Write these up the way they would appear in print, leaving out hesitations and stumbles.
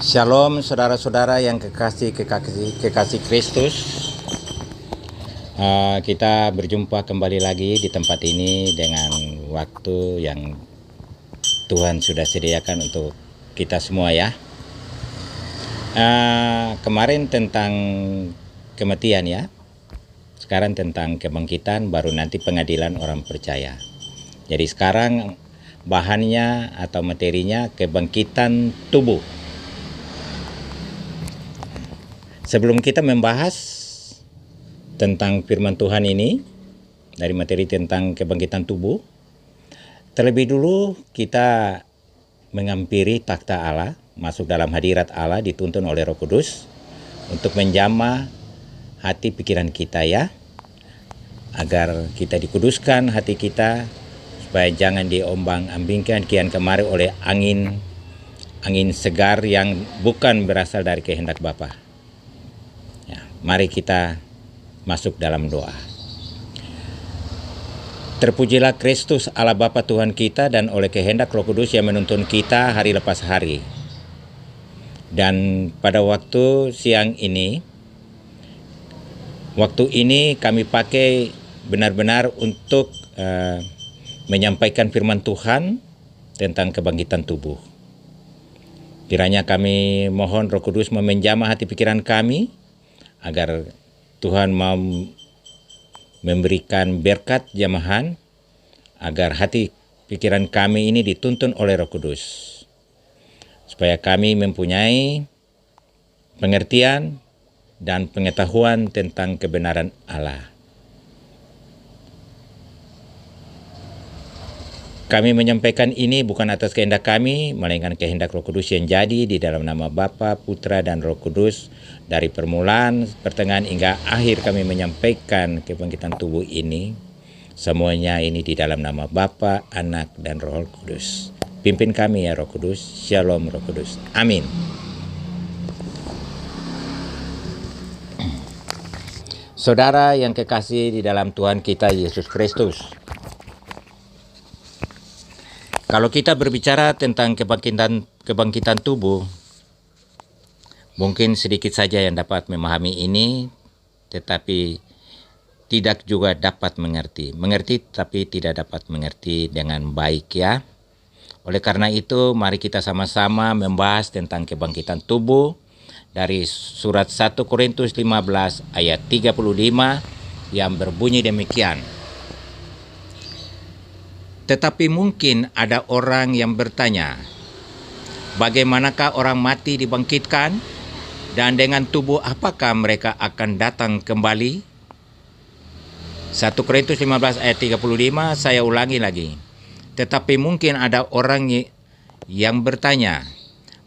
Shalom saudara-saudara yang kekasih Kristus. Kita berjumpa kembali lagi di tempat ini dengan waktu yang Tuhan sudah sediakan untuk kita semua ya. Kemarin tentang kematian ya. Sekarang tentang kebangkitan, baru nanti pengadilan orang percaya. Jadi sekarang bahannya atau materinya kebangkitan tubuh. Sebelum kita membahas tentang firman Tuhan ini, dari materi tentang kebangkitan tubuh, terlebih dulu kita menghampiri takhta Allah, masuk dalam hadirat Allah, dituntun oleh Roh Kudus, untuk menjamah hati pikiran kita ya, agar kita dikuduskan hati kita, supaya jangan diombang-ambingkan kian kemari oleh angin segar yang bukan berasal dari kehendak Bapa. Mari kita masuk dalam doa. Terpujilah Kristus Allah Bapa Tuhan kita, dan oleh kehendak Roh Kudus yang menuntun kita hari lepas hari. Dan pada waktu siang ini, kami pakai benar-benar untuk menyampaikan firman Tuhan tentang kebangkitan tubuh. Kiranya kami mohon Roh Kudus menjamah hati pikiran kami, agar Tuhan mau memberikan berkat jamahan, agar hati pikiran kami ini dituntun oleh Roh Kudus, supaya kami mempunyai pengertian dan pengetahuan tentang kebenaran Allah. Kami menyampaikan ini bukan atas kehendak kami, melainkan kehendak Roh Kudus yang jadi di dalam nama Bapa, Putra, dan Roh Kudus. Dari permulaan, pertengahan, hingga akhir kami menyampaikan kebangkitan tubuh ini. Semuanya ini di dalam nama Bapa, Anak, dan Roh Kudus. Pimpin kami ya Roh Kudus. Shalom Roh Kudus. Amin. Saudara yang kekasih di dalam Tuhan kita Yesus Kristus. Kalau kita berbicara tentang kebangkitan tubuh, mungkin sedikit saja yang dapat memahami ini, tetapi tidak juga dapat mengerti. Mengerti tapi tidak dapat mengerti dengan baik ya. Oleh karena itu, mari kita sama-sama membahas tentang kebangkitan tubuh dari surat 1 Korintus 15 ayat 35 yang berbunyi demikian. Tetapi mungkin ada orang yang bertanya, bagaimanakah orang mati dibangkitkan, dan dengan tubuh apakah mereka akan datang kembali? 1 Korintus 15 ayat 35, saya ulangi lagi. Tetapi mungkin ada orang yang bertanya,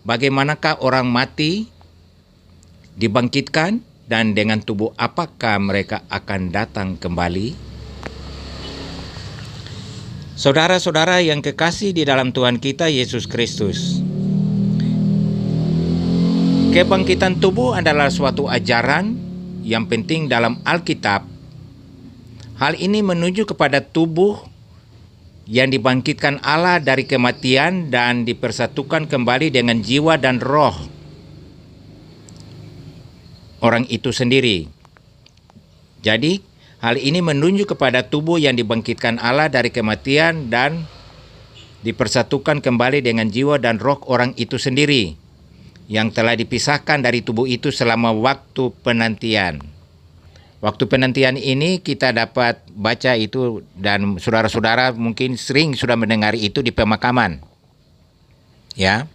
bagaimanakah orang mati dibangkitkan, dan dengan tubuh apakah mereka akan datang kembali? Saudara-saudara yang kekasih di dalam Tuhan kita Yesus Kristus, kebangkitan tubuh adalah suatu ajaran yang penting dalam Alkitab. Hal ini menuju kepada tubuh yang dibangkitkan Allah dari kematian dan dipersatukan kembali dengan jiwa dan roh orang itu sendiri. Jadi, hal ini menunjuk kepada tubuh yang dibangkitkan Allah dari kematian dan dipersatukan kembali dengan jiwa dan roh orang itu sendiri, yang telah dipisahkan dari tubuh itu selama waktu penantian. Waktu penantian ini kita dapat baca itu, dan saudara-saudara mungkin sering sudah mendengar itu di pemakaman. Ya.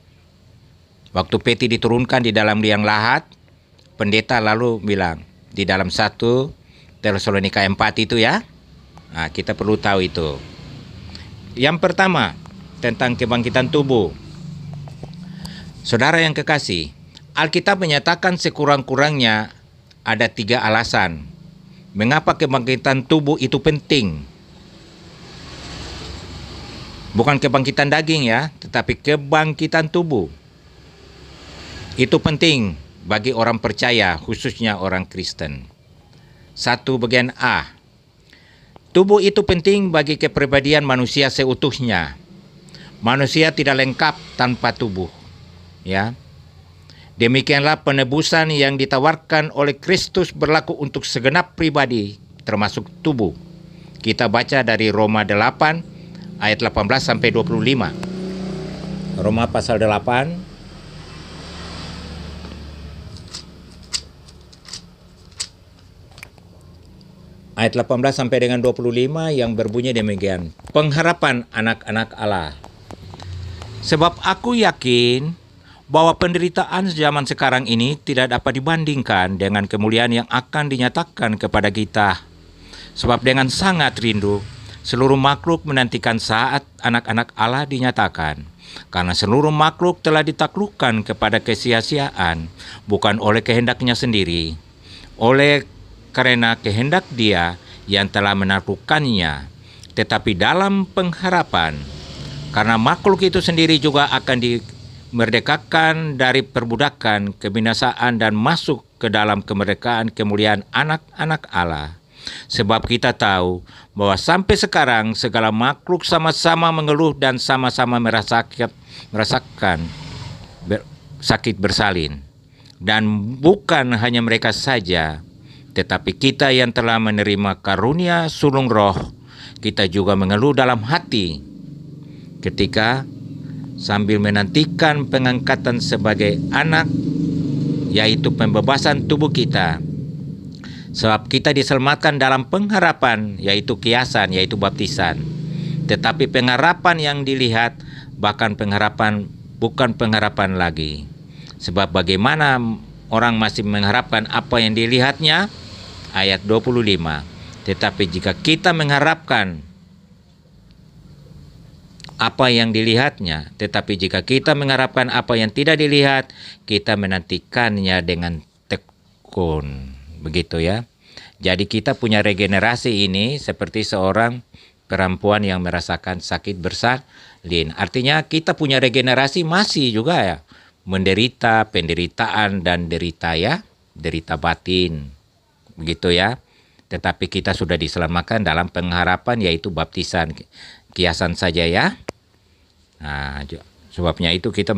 Waktu peti diturunkan di dalam liang lahat, pendeta lalu bilang di dalam 1 Tesalonika 4 itu ya. Nah, kita perlu tahu itu. Yang pertama, tentang kebangkitan tubuh. Saudara yang kekasih, Alkitab menyatakan sekurang-kurangnya ada 3 alasan mengapa kebangkitan tubuh itu penting. Bukan kebangkitan daging ya, tetapi kebangkitan tubuh. Itu penting bagi orang percaya, khususnya orang Kristen. 1 bagian A. Tubuh itu penting bagi kepribadian manusia seutuhnya. Manusia tidak lengkap tanpa tubuh. Ya. Demikianlah penebusan yang ditawarkan oleh Kristus berlaku untuk segenap pribadi, termasuk tubuh. Kita baca dari Roma 8 ayat 18 sampai 25. Roma pasal 8 ayat 18 sampai dengan 25 yang berbunyi demikian. Pengharapan anak-anak Allah. Sebab aku yakin bahwa penderitaan zaman sekarang ini tidak dapat dibandingkan dengan kemuliaan yang akan dinyatakan kepada kita. Sebab dengan sangat rindu, seluruh makhluk menantikan saat anak-anak Allah dinyatakan. Karena seluruh makhluk telah ditaklukkan kepada kesia-siaan, bukan oleh kehendaknya sendiri, oleh karena kehendak Dia yang telah menaklukkannya, tetapi dalam pengharapan, karena makhluk itu sendiri juga akan dimerdekakan dari perbudakan, kebinasaan dan masuk ke dalam kemerdekaan kemuliaan anak-anak Allah. Sebab kita tahu bahwa sampai sekarang segala makhluk sama-sama mengeluh dan sama-sama merasakan sakit bersalin. Dan bukan hanya mereka saja, tetapi kita yang telah menerima karunia sulung roh, kita juga mengeluh dalam hati ketika sambil menantikan pengangkatan sebagai anak, yaitu pembebasan tubuh kita. Sebab kita diselamatkan dalam pengharapan, yaitu kiasan, yaitu baptisan. Tetapi pengharapan yang dilihat, bahkan pengharapan bukan pengharapan lagi. Sebab bagaimana orang masih mengharapkan apa yang dilihatnya? Ayat 25. Tetapi jika kita mengharapkan apa yang dilihatnya, tetapi jika kita mengharapkan apa yang tidak dilihat, kita menantikannya dengan tekun. Begitu ya. Jadi kita punya regenerasi ini seperti seorang perempuan yang merasakan sakit bersalin. Artinya kita punya regenerasi masih juga ya menderita penderitaan dan derita ya, derita batin. Begitu ya. Tetapi kita sudah diselamatkan dalam pengharapan, yaitu baptisan, kiasan saja ya. Nah, sebabnya itu kita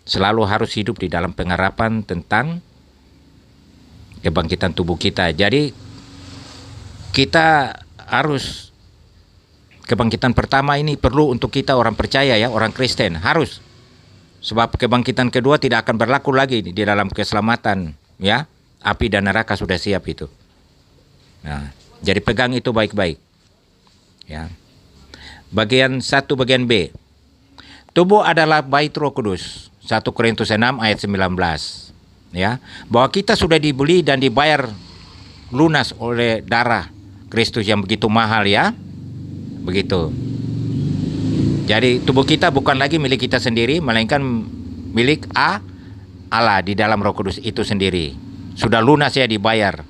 selalu harus hidup di dalam pengharapan tentang kebangkitan tubuh kita. Jadi kita harus, kebangkitan pertama ini perlu untuk kita orang percaya ya, orang Kristen, harus. Sebab kebangkitan kedua tidak akan berlaku lagi di dalam keselamatan ya. Api dan neraka sudah siap itu. Nah, jadi pegang itu baik-baik. Ya. Bagian 1 bagian B. Tubuh adalah bait Roh Kudus. 1 Korintus 6 ayat 19. Ya, bahwa kita sudah dibeli dan dibayar lunas oleh darah Kristus yang begitu mahal ya. Begitu. Jadi tubuh kita bukan lagi milik kita sendiri, melainkan milik Allah di dalam Roh Kudus itu sendiri. Sudah lunas ya, dibayar.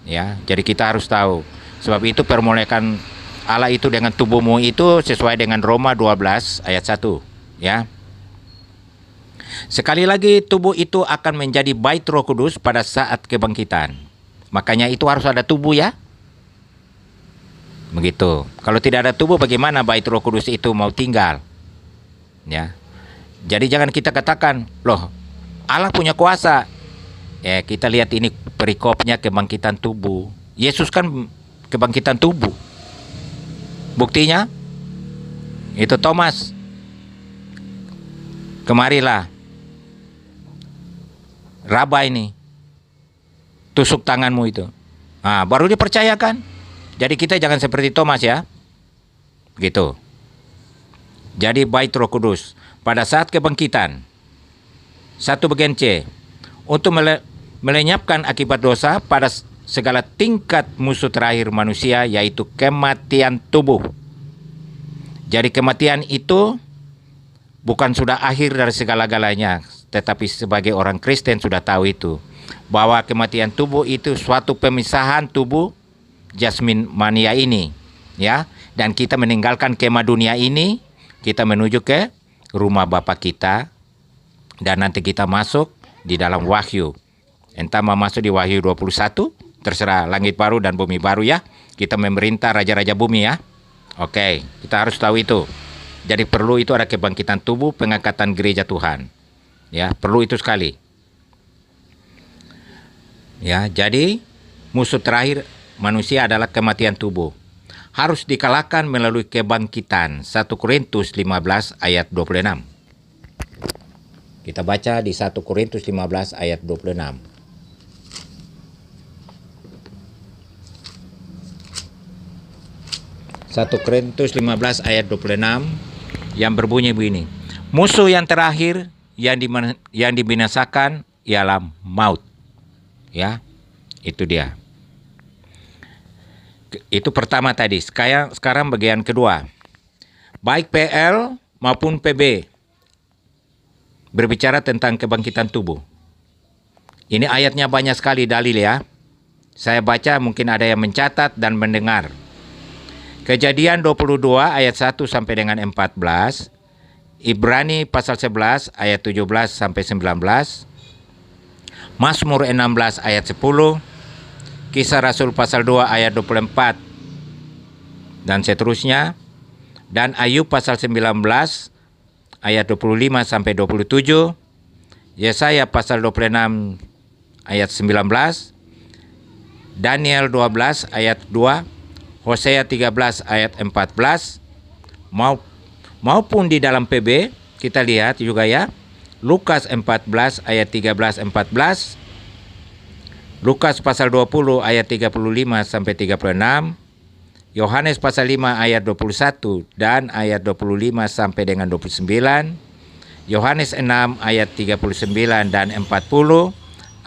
Ya, jadi kita harus tahu. Sebab itu permolekan Allah itu dengan tubuhmu itu sesuai dengan Roma 12 ayat 1, ya. Sekali lagi tubuh itu akan menjadi bait Roh Kudus pada saat kebangkitan. Makanya itu harus ada tubuh ya. Begitu. Kalau tidak ada tubuh bagaimana bait Roh Kudus itu mau tinggal? Ya. Jadi jangan kita katakan, loh, Allah punya kuasa. Ya, kita lihat ini perikopnya kebangkitan tubuh. Yesus kan kebangkitan tubuh. Buktinya itu Thomas. Kemarilah. Raba ini. Tusuk tanganmu itu. Nah, baru dipercayakan. Jadi kita jangan seperti Thomas ya. Gitu. Jadi bait Roh Kudus pada saat kebangkitan. 1 bagian C. Untuk melenyapkan akibat dosa pada segala tingkat musuh terakhir manusia, yaitu kematian tubuh. Jadi kematian itu bukan sudah akhir dari segala-galanya, tetapi sebagai orang Kristen sudah tahu itu, bahwa kematian tubuh itu suatu pemisahan tubuh jasmin mania ini, ya. Dan kita meninggalkan kemah dunia ini, kita menuju ke rumah Bapa kita, dan nanti kita masuk di dalam Wahyu. Entah mau masuk di Wahyu 21, terserah, langit baru dan bumi baru ya. Kita memerintah raja-raja bumi ya. Oke, kita harus tahu itu. Jadi perlu itu ada kebangkitan tubuh, pengangkatan gereja Tuhan. Ya, perlu itu sekali. Ya, jadi musuh terakhir manusia adalah kematian tubuh. Harus dikalahkan melalui kebangkitan. 1 Korintus 15 ayat 26. Kita baca di 1 Korintus 15 ayat 26. Satu Korintus 15 ayat 26 yang berbunyi begini. Musuh yang terakhir yang dibinasakan ialah maut. Ya, itu dia. Itu pertama tadi. Sekarang bagian kedua. Baik PL maupun PB berbicara tentang kebangkitan tubuh. Ini ayatnya banyak sekali dalil ya. Saya baca, mungkin ada yang mencatat dan mendengar. Kejadian 22 ayat 1 sampai dengan 14. Ibrani pasal 11 ayat 17 sampai 19. Mazmur 16 ayat 10. Kisah Rasul pasal 2 ayat 24 dan seterusnya. Dan Ayub pasal 19 ayat 25 sampai 27. Yesaya pasal 26 ayat 19. Daniel 12 ayat 2. Hosea 13 ayat 14. Maupun di dalam PB kita lihat juga ya. Lukas 14 ayat 13-14. Lukas pasal 20 ayat 35 sampai 36. Yohanes pasal 5 ayat 21 dan ayat 25 sampai dengan 29. Yohanes 6 ayat 39 dan 40,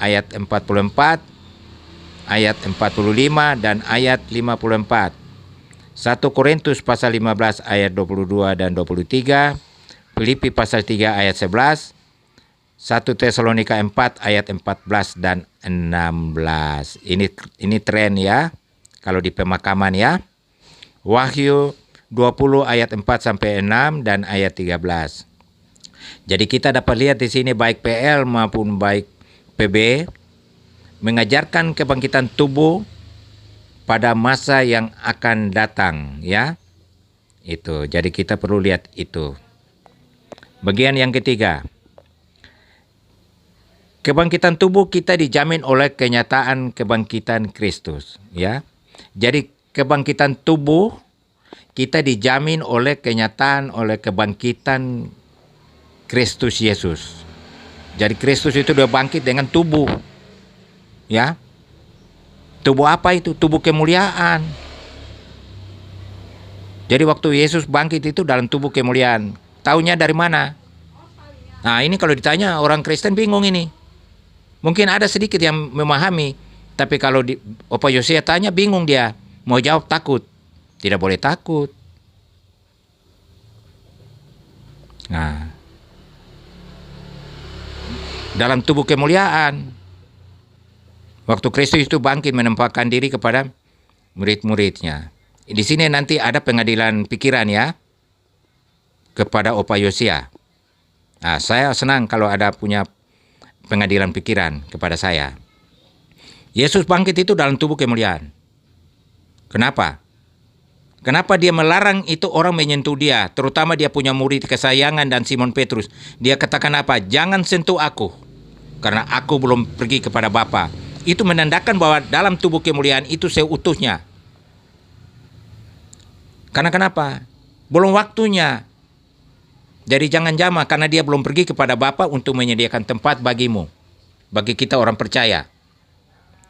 ayat 44, ayat 45 dan ayat 54. 1 Korintus pasal 15 ayat 22 dan 23. Filipi pasal 3 ayat 11. 1 Tesalonika 4 ayat 14 dan 16. Ini tren ya. Kalau di pemakaman ya. Wahyu 20 ayat 4 sampai 6 dan ayat 13. Jadi kita dapat lihat di sini baik PL maupun baik PB mengajarkan kebangkitan tubuh pada masa yang akan datang ya. Itu. Jadi kita perlu lihat itu. Bagian yang ketiga. Kebangkitan tubuh kita dijamin oleh kenyataan kebangkitan Kristus ya. Jadi kebangkitan tubuh kita dijamin oleh kenyataan oleh kebangkitan Kristus Yesus. Jadi Kristus itu sudah bangkit dengan tubuh. Ya. Tubuh apa itu? Tubuh kemuliaan. Jadi waktu Yesus bangkit itu dalam tubuh kemuliaan. Taunya dari mana? Nah, ini kalau ditanya orang Kristen bingung ini. Mungkin ada sedikit yang memahami, tapi kalau Opa Yosia tanya bingung dia. Mau jawab takut. Tidak boleh takut. Nah, dalam tubuh kemuliaan. Waktu Kristus itu bangkit menempatkan diri kepada murid-muridnya. Di sini nanti ada pengadilan pikiran ya. Kepada Opa Yosia. Nah, saya senang kalau ada punya pengadilan pikiran kepada saya. Yesus bangkit itu dalam tubuh kemuliaan. Kenapa? Kenapa dia melarang itu orang menyentuh dia, terutama dia punya murid kesayangan dan Simon Petrus. Dia katakan apa? Jangan sentuh aku, karena aku belum pergi kepada Bapa. Itu menandakan bahwa dalam tubuh kemuliaan itu seutuhnya. Karena kenapa? Belum waktunya. Jadi jangan jamah karena dia belum pergi kepada Bapa untuk menyediakan tempat bagimu. Bagi kita orang percaya.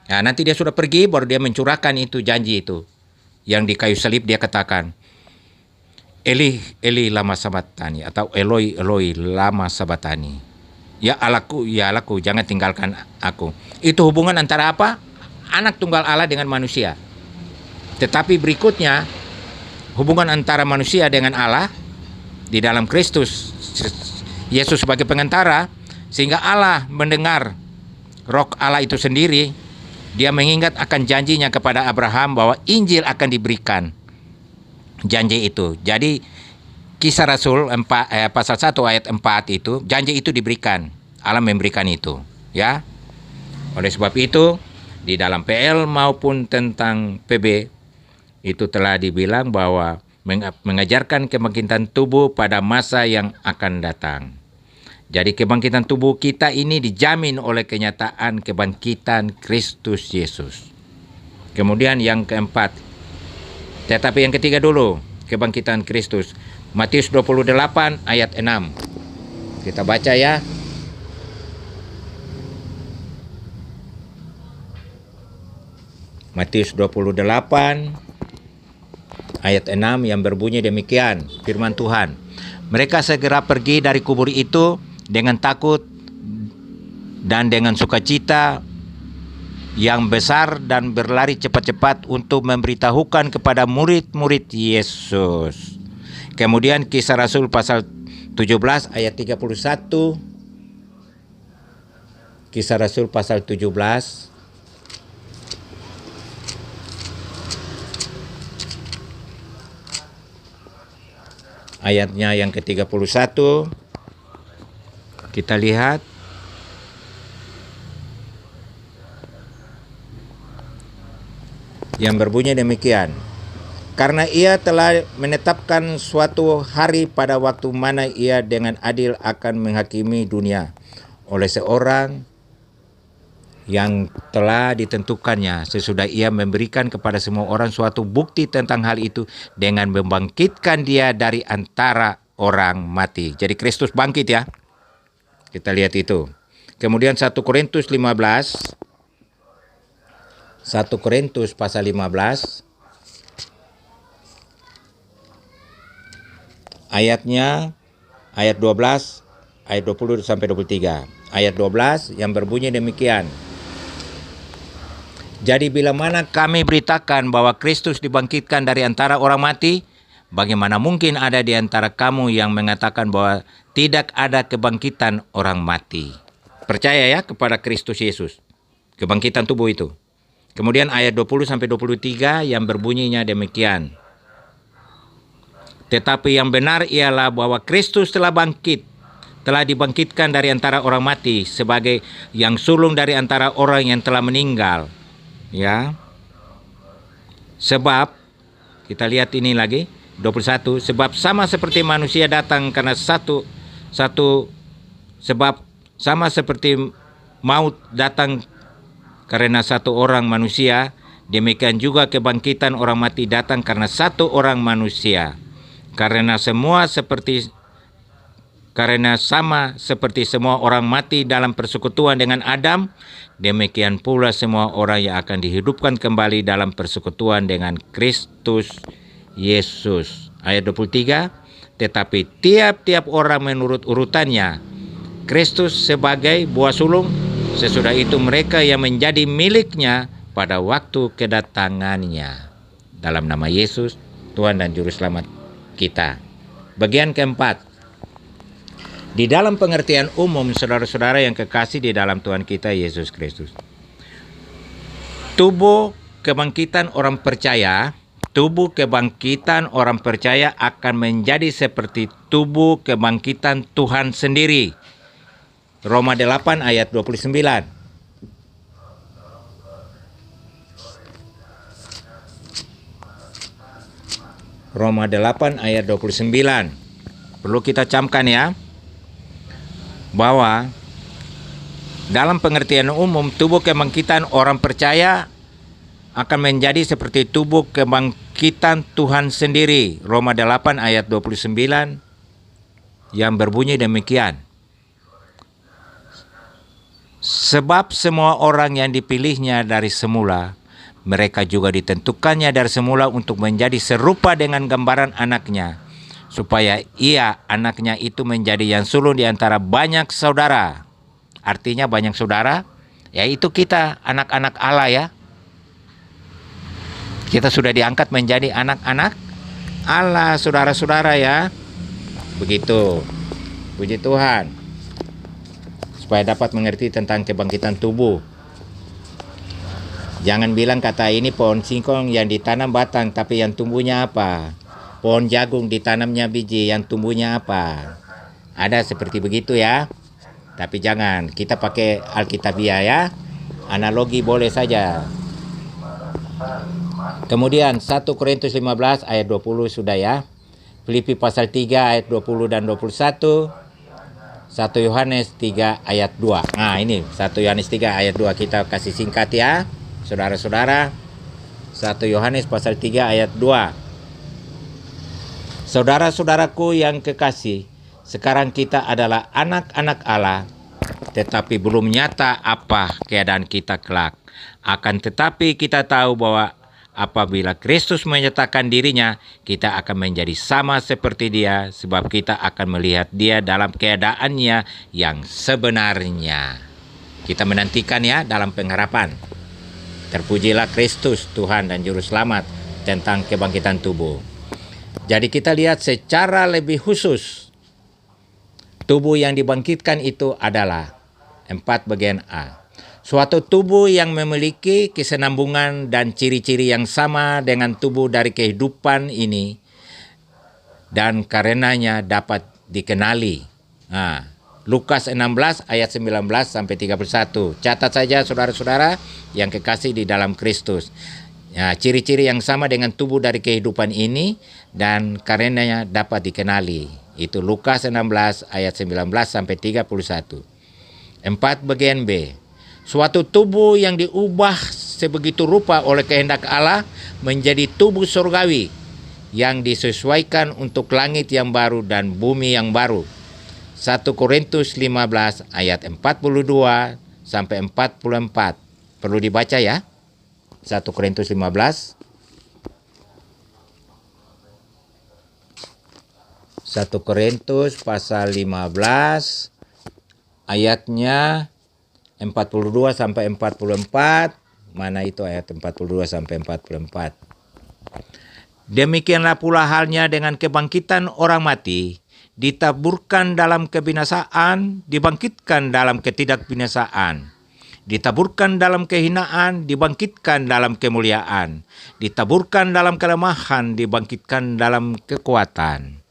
Nah, nanti dia sudah pergi baru dia mencurahkan itu janji itu. Yang di kayu salib dia katakan, Eli, Eli lama sabatani, atau Eloi, Eloi lama sabatani. Ya Allahku, jangan tinggalkan aku. Itu hubungan antara apa? Anak tunggal Allah dengan manusia. Tetapi berikutnya, hubungan antara manusia dengan Allah di dalam Kristus, Yesus sebagai pengantara, sehingga Allah mendengar Roh Allah itu sendiri. Dia mengingat akan janjinya kepada Abraham bahwa Injil akan diberikan. Janji itu. Jadi Kisah Rasul pasal 1 ayat 4 itu, janji itu diberikan. Allah memberikan itu, ya. Oleh sebab itu, di dalam PL maupun tentang PB itu telah dibilang bahwa mengajarkan kebangkitan tubuh pada masa yang akan datang. Jadi kebangkitan tubuh kita ini dijamin oleh kenyataan kebangkitan Kristus Yesus. Kemudian yang keempat, tetapi yang ketiga dulu, kebangkitan Kristus. Matius 28 ayat 6. Kita baca ya. Matius 28 ayat 6 yang berbunyi demikian, firman Tuhan. Mereka segera pergi dari kubur itu dengan takut dan dengan sukacita yang besar dan berlari cepat-cepat untuk memberitahukan kepada murid-murid Yesus. Kemudian Kisah Rasul pasal 17 ayat 31. Kisah Rasul pasal 17 ayatnya yang ke-31. Kita lihat. Yang berbunyi demikian. Karena ia telah menetapkan suatu hari pada waktu mana ia dengan adil akan menghakimi dunia oleh seorang yang telah ditentukannya, sesudah ia memberikan kepada semua orang suatu bukti tentang hal itu dengan membangkitkan dia dari antara orang mati. Jadi Kristus bangkit ya. Kita lihat itu. Kemudian 1 Korintus 15. 1 Korintus pasal 15. Ayatnya ayat 12, ayat 20 sampai 23. Ayat 12 yang berbunyi demikian. Jadi bila mana kami beritakan bahwa Kristus dibangkitkan dari antara orang mati, bagaimana mungkin ada di antara kamu yang mengatakan bahwa tidak ada kebangkitan orang mati? Percaya ya kepada Kristus Yesus, kebangkitan tubuh itu. Kemudian ayat 20 sampai 23 yang berbunyinya demikian. Tetapi yang benar ialah bahwa Kristus telah dibangkitkan dari antara orang mati sebagai yang sulung dari antara orang yang telah meninggal. Ya. Sebab kita lihat ini lagi 21, sebab sama seperti manusia datang karena sebab sama seperti maut datang karena satu orang manusia, demikian juga kebangkitan orang mati datang karena satu orang manusia. Karena sama seperti semua orang mati dalam persekutuan dengan Adam, demikian pula semua orang yang akan dihidupkan kembali dalam persekutuan dengan Kristus Yesus. Ayat 23, tetapi tiap-tiap orang menurut urutannya, Kristus sebagai buah sulung, sesudah itu mereka yang menjadi miliknya pada waktu kedatangannya. Dalam nama Yesus, Tuhan dan Juru Selamat kita. Bagian keempat. Di dalam pengertian umum, saudara-saudara yang kekasih di dalam Tuhan kita Yesus Kristus, tubuh kebangkitan orang percaya akan menjadi seperti tubuh kebangkitan Tuhan sendiri. Roma 8 ayat 29. Roma 8 ayat 29. Perlu kita camkan ya, bahwa dalam pengertian umum tubuh kebangkitan orang percaya akan menjadi seperti tubuh kebangkitan Tuhan sendiri. Roma 8 ayat 29 yang berbunyi demikian. Sebab semua orang yang dipilihnya dari semula, mereka juga ditentukannya dari semula untuk menjadi serupa dengan gambaran anaknya, supaya anaknya itu menjadi yang sulung di antara banyak saudara. Artinya banyak saudara, yaitu kita anak-anak Allah ya. Kita sudah diangkat menjadi anak-anak Allah, saudara-saudara ya. Begitu. Puji Tuhan. Supaya dapat mengerti tentang kebangkitan tubuh. Jangan bilang kata ini pohon singkong yang ditanam batang, tapi yang tumbuhnya apa? Pohon jagung ditanamnya biji, yang tumbuhnya apa? Ada seperti begitu ya. Tapi jangan, kita pakai Alkitabiah ya. Analogi boleh saja. Kemudian 1 Korintus 15 ayat 20 sudah ya. Filipi pasal 3 ayat 20 dan 21. 1 Yohanes 3 ayat 2. Nah ini 1 Yohanes 3 ayat 2 kita kasih singkat ya. Saudara-saudara, 1 Yohanes pasal 3 ayat 2. Saudara-saudaraku yang kekasih, sekarang kita adalah anak-anak Allah, tetapi belum nyata apa keadaan kita kelak. Akan tetapi kita tahu bahwa apabila Kristus menyatakan dirinya, kita akan menjadi sama seperti Dia, sebab kita akan melihat Dia dalam keadaannya yang sebenarnya. Kita menantikan ya dalam pengharapan. Terpujilah Kristus, Tuhan dan Juru Selamat, tentang kebangkitan tubuh. Jadi kita lihat secara lebih khusus, tubuh yang dibangkitkan itu adalah 4 bagian A. Suatu tubuh yang memiliki kesinambungan dan ciri-ciri yang sama dengan tubuh dari kehidupan ini, dan karenanya dapat dikenali. Lukas 16 ayat 19 sampai 31. Catat saja saudara-saudara yang kekasih di dalam Kristus. Ya, ciri-ciri yang sama dengan tubuh dari kehidupan ini dan karenanya dapat dikenali. Itu Lukas 16 ayat 19 sampai 31. 4 bagian B. Suatu tubuh yang diubah sebegitu rupa oleh kehendak Allah menjadi tubuh surgawi yang disesuaikan untuk langit yang baru dan bumi yang baru. 1 Korintus 15 ayat 42 sampai 44. Perlu dibaca ya. 1 Korintus 15. 1 Korintus pasal 15 ayatnya 42 sampai 44. Mana itu ayat 42 sampai 44? Demikianlah pula halnya dengan kebangkitan orang mati, ditaburkan dalam kebinasaan, dibangkitkan dalam ketidakbinasaan. Ditaburkan dalam kehinaan, dibangkitkan dalam kemuliaan. Ditaburkan dalam kelemahan, dibangkitkan dalam kekuatan.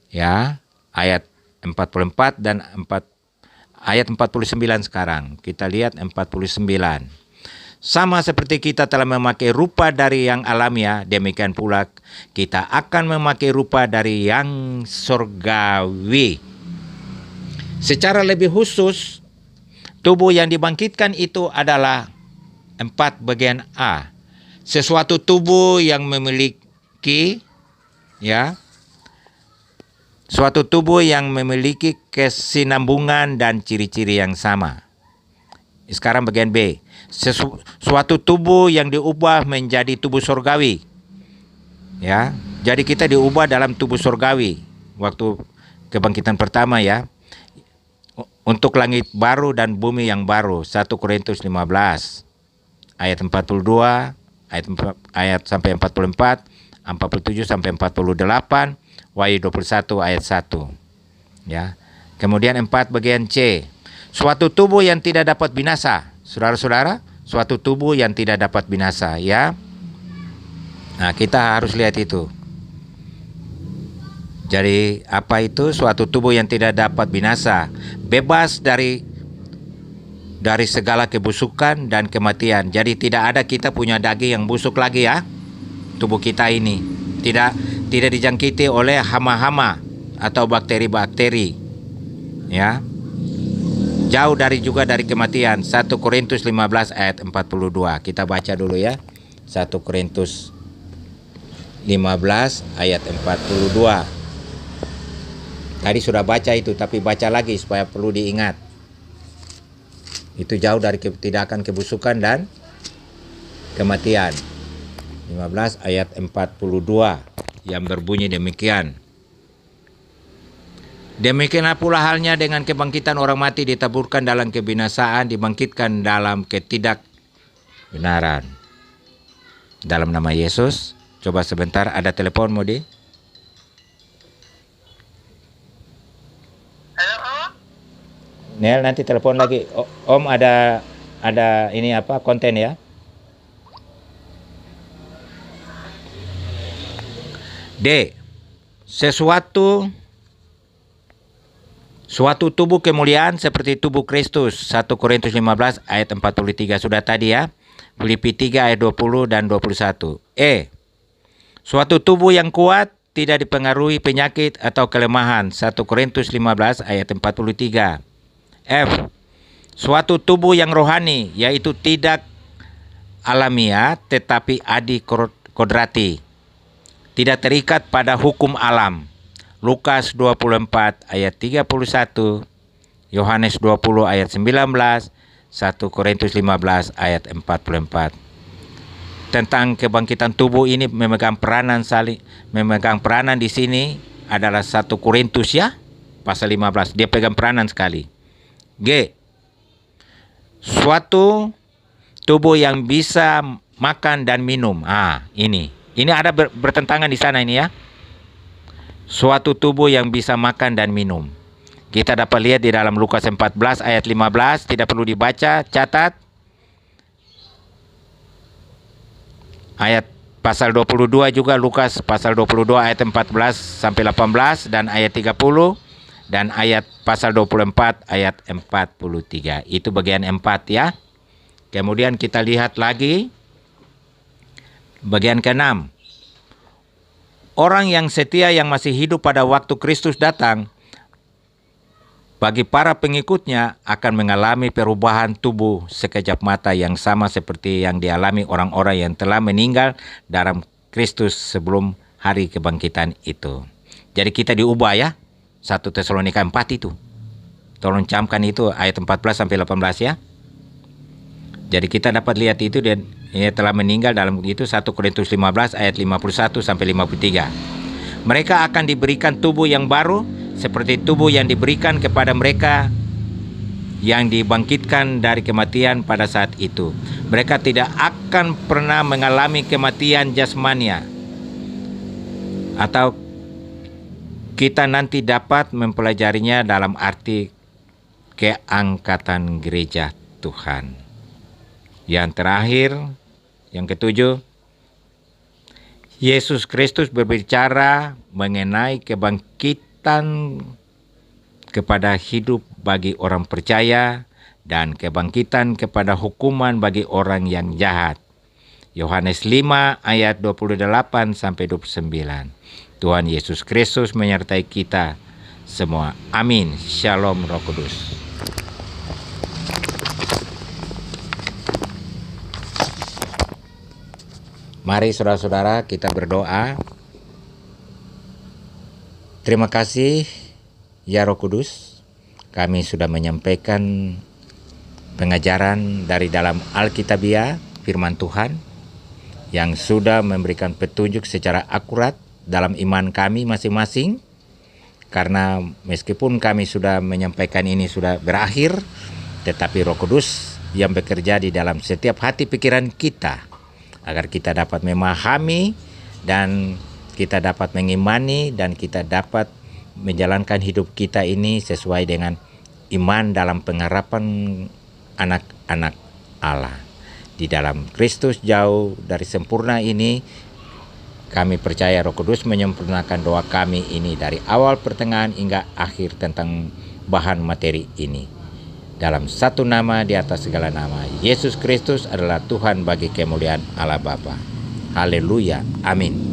Ya, ayat 44 dan ayat 49 sekarang. Kita lihat 49. Sama seperti kita telah memakai rupa dari yang alamiah, demikian pula kita akan memakai rupa dari yang surgawi. Secara lebih khusus, tubuh yang dibangkitkan itu adalah 4 bagian A. Sesuatu tubuh yang memiliki suatu tubuh yang memiliki kesinambungan dan ciri-ciri yang sama. Sekarang bagian B. Suatu tubuh yang diubah menjadi tubuh surgawi. Ya, jadi kita diubah dalam tubuh surgawi waktu kebangkitan pertama ya. Untuk langit baru dan bumi yang baru. 1 Korintus 15 ayat 42 ayat sampai 44, 47 sampai 48, Wahyu 21 ayat 1. Ya. Kemudian 4 bagian C. Suatu tubuh yang tidak dapat binasa. Saudara-saudara, suatu tubuh yang tidak dapat binasa ya. Nah, kita harus lihat itu. Jadi apa itu suatu tubuh yang tidak dapat binasa? Bebas dari segala kebusukan dan kematian. Jadi tidak ada kita punya daging yang busuk lagi ya. Tubuh kita ini tidak dijangkiti oleh hama-hama atau bakteri-bakteri. Ya. Jauh juga dari kematian. 1 Korintus 15 ayat 42. Kita baca dulu ya. 1 Korintus 15 ayat 42. Tadi sudah baca itu, tapi baca lagi supaya perlu diingat. Itu jauh dari tidak kebusukan dan kematian. 15 ayat 42 yang berbunyi demikian. Demikianlah pula halnya dengan kebangkitan orang mati, ditaburkan dalam kebinasaan, dibangkitkan dalam ketidakbenaran. Dalam nama Yesus. Coba sebentar, ada telepon Modi. Halo Om. Nel, nanti telepon lagi. Om ada ini apa konten ya. D. Suatu tubuh kemuliaan seperti tubuh Kristus. 1 Korintus 15 ayat 43 sudah tadi ya. Filipi 3 ayat 20 dan 21. E. Suatu tubuh yang kuat tidak dipengaruhi penyakit atau kelemahan. 1 Korintus 15 ayat 43. F. Suatu tubuh yang rohani, yaitu tidak alamiah tetapi kodrati, tidak terikat pada hukum alam. Lukas 24 ayat 31, Yohanes 20 ayat 19, 1 Korintus 15 ayat 44. Tentang kebangkitan tubuh ini memegang peranan di sini adalah 1 Korintus ya, pasal 15. Dia pegang peranan sekali. G. Suatu tubuh yang bisa makan dan minum. Ini ada bertentangan di sana ini ya. Suatu tubuh yang bisa makan dan minum. Kita dapat lihat di dalam Lukas 14 ayat 15, tidak perlu dibaca, catat. Ayat pasal 22 juga, Lukas pasal 22 ayat 14 sampai 18 dan ayat 30 dan ayat pasal 24 ayat 43. Itu bagian 4 ya. Kemudian kita lihat lagi bagian ke-6. Orang yang setia yang masih hidup pada waktu Kristus datang, bagi para pengikutnya akan mengalami perubahan tubuh sekejap mata yang sama seperti yang dialami orang-orang yang telah meninggal dalam Kristus sebelum hari kebangkitan itu. Jadi kita diubah ya. 1 Tesalonika 4 itu. Tolong camkan itu ayat 14 sampai 18 ya. Jadi kita dapat lihat itu dan ia telah meninggal dalam itu 1 Korintus 15 ayat 51 sampai 53. Mereka akan diberikan tubuh yang baru seperti tubuh yang diberikan kepada mereka yang dibangkitkan dari kematian pada saat itu. Mereka tidak akan pernah mengalami kematian jasmania. Atau kita nanti dapat mempelajarinya dalam arti keangkatan gereja Tuhan. Yang terakhir, yang ke-7, Yesus Kristus berbicara mengenai kebangkitan kepada hidup bagi orang percaya dan kebangkitan kepada hukuman bagi orang yang jahat. Yohanes 5 ayat 28 sampai 29. Tuhan Yesus Kristus menyertai kita semua. Amin. Shalom Roh Kudus. Mari saudara-saudara kita berdoa. Terima kasih ya Roh Kudus. Kami sudah menyampaikan pengajaran dari dalam Alkitabiah, firman Tuhan, yang sudah memberikan petunjuk secara akurat dalam iman kami masing-masing. Karena meskipun kami sudah menyampaikan ini sudah berakhir, tetapi Roh Kudus yang bekerja di dalam setiap hati pikiran kita, agar kita dapat memahami dan kita dapat mengimani dan kita dapat menjalankan hidup kita ini sesuai dengan iman dalam pengharapan anak-anak Allah. Di dalam Kristus jauh dari sempurna ini, kami percaya Roh Kudus menyempurnakan doa kami ini dari awal, pertengahan hingga akhir tentang bahan materi ini. Dalam satu nama di atas segala nama, Yesus Kristus adalah Tuhan bagi kemuliaan Allah Bapa. Haleluya. Amin.